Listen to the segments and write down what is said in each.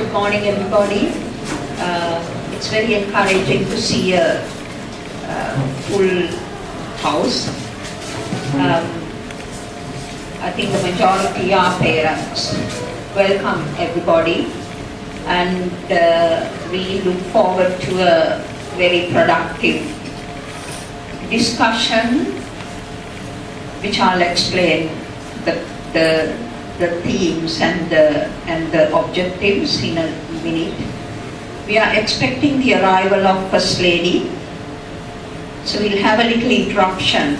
Good morning, everybody. It's very encouraging to see a full house. I think the majority are parents. Welcome, everybody. And we look forward to a very productive discussion, which I'll explain the themes and the objectives in a minute. We are expecting the arrival of First Lady, so we'll have a little interruption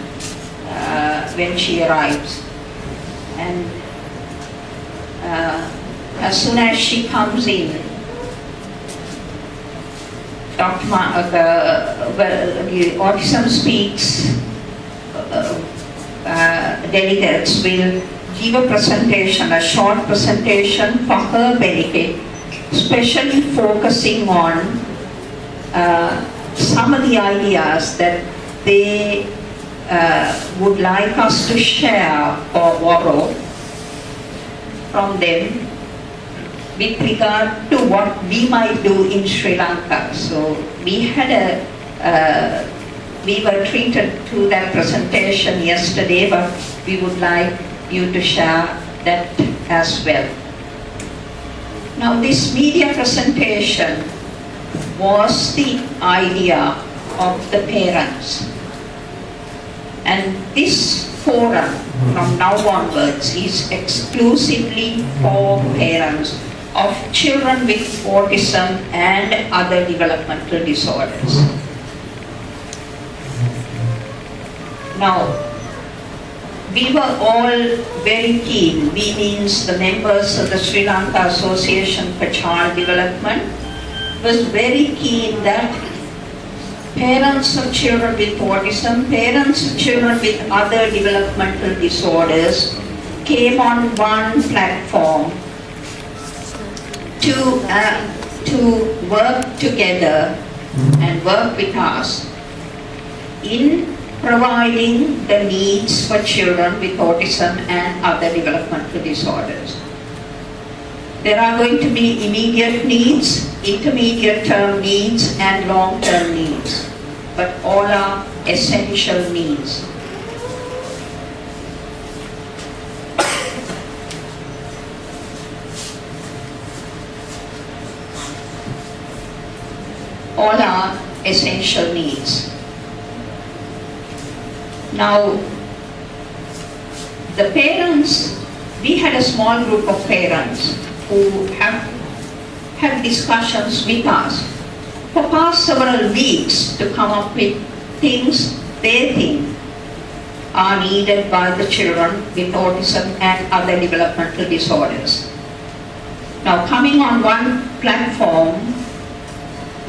when she arrives. And as soon as she comes in, the Autism Speaks delegates will give a presentation, a short presentation for her benefit, especially focusing on some of the ideas that they would like us to share or borrow from them with regard to what we might do in Sri Lanka. So we had we were treated to that presentation yesterday, but we would like you to share that as well. Now, this media presentation was the idea of the parents, and this forum from now onwards is exclusively for parents of children with autism and other developmental disorders. Now, we were all very keen, we means the members of the Sri Lanka Association for Child Development, was very keen that parents of children with autism, parents of children with other developmental disorders came on one platform to work together and work with us in providing the needs for children with autism and other developmental disorders. There are going to be immediate needs, intermediate term needs, and long-term needs, but all are essential needs. All are essential needs. Now, the parents, we had a small group of parents who have had discussions with us for past several weeks to come up with things they think are needed by the children with autism and other developmental disorders. Now, coming on one platform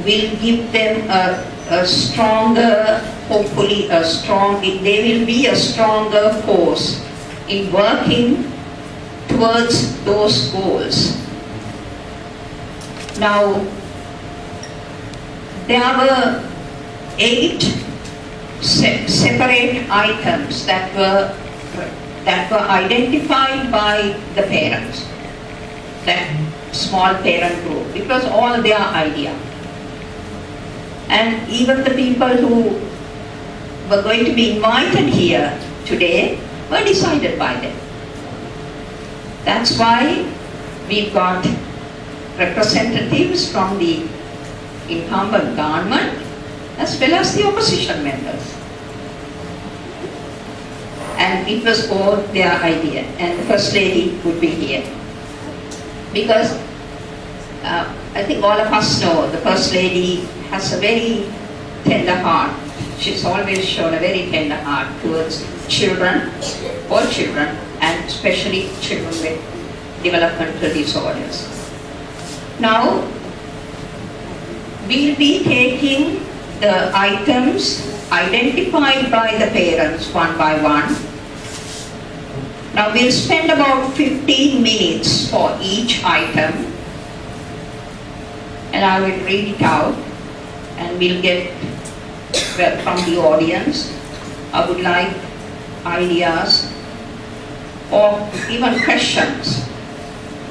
will give them a stronger, hopefully they will be a stronger force in working towards those goals. Now, there were 8 separate items that were identified by the parents, that small parent group. It was all their idea. And even the people who were going to be invited here today were decided by them. That's why we've got representatives from the incumbent government as well as the opposition members. And it was all their idea, and the First Lady would be here. Because I think all of us know the First Lady has a very tender heart. She's always shown a very tender heart towards children, all children, and especially children with developmental disorders. Now, we'll be taking the items identified by the parents one by one. Now, we'll spend about 15 minutes for each item, and I will read it out, and we'll get from the audience. I would like ideas or even questions,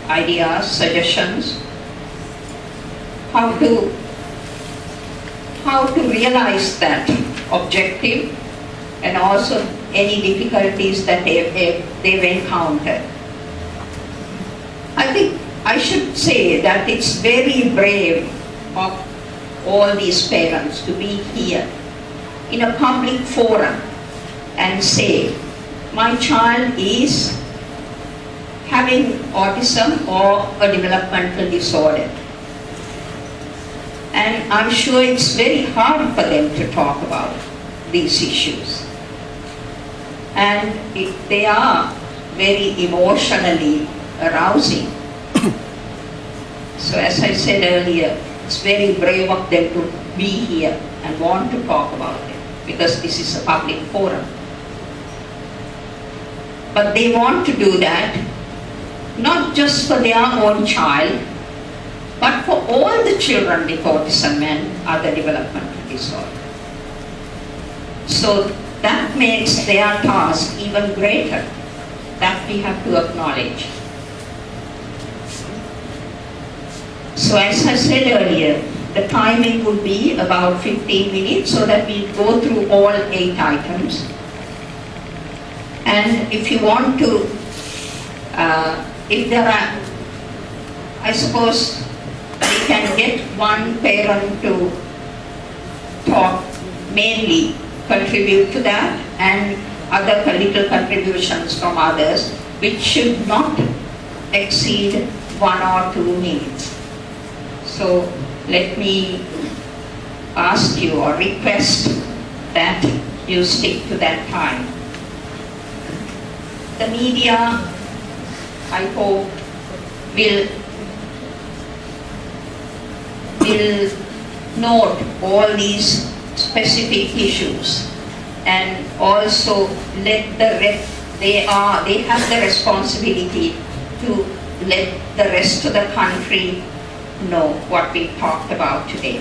ideas, suggestions how to realize that objective, and also any difficulties that they've encountered. I think I should say that it's very brave of all these parents to be here in a public forum and say, my child is having autism or a developmental disorder. And I'm sure it's very hard for them to talk about these issues. And they are very emotionally arousing. So as I said earlier, it's very brave of them to be here and want to talk about it, because this is a public forum. But they want to do that not just for their own child, but for all the children with autism and other developmental disorder. So that makes their task even greater. That we have to acknowledge. So as I said earlier, the timing would be about 15 minutes so that we go through all 8 items. And if you want to, if there are, I suppose we can get one parent to talk, mainly contribute to that, and other little contributions from others, which should not exceed 1 or 2 minutes. So let me ask you or request that you stick to that time. The media, I hope, will note all these specific issues, and also let they have the responsibility to let the rest of the country know what we talked about today.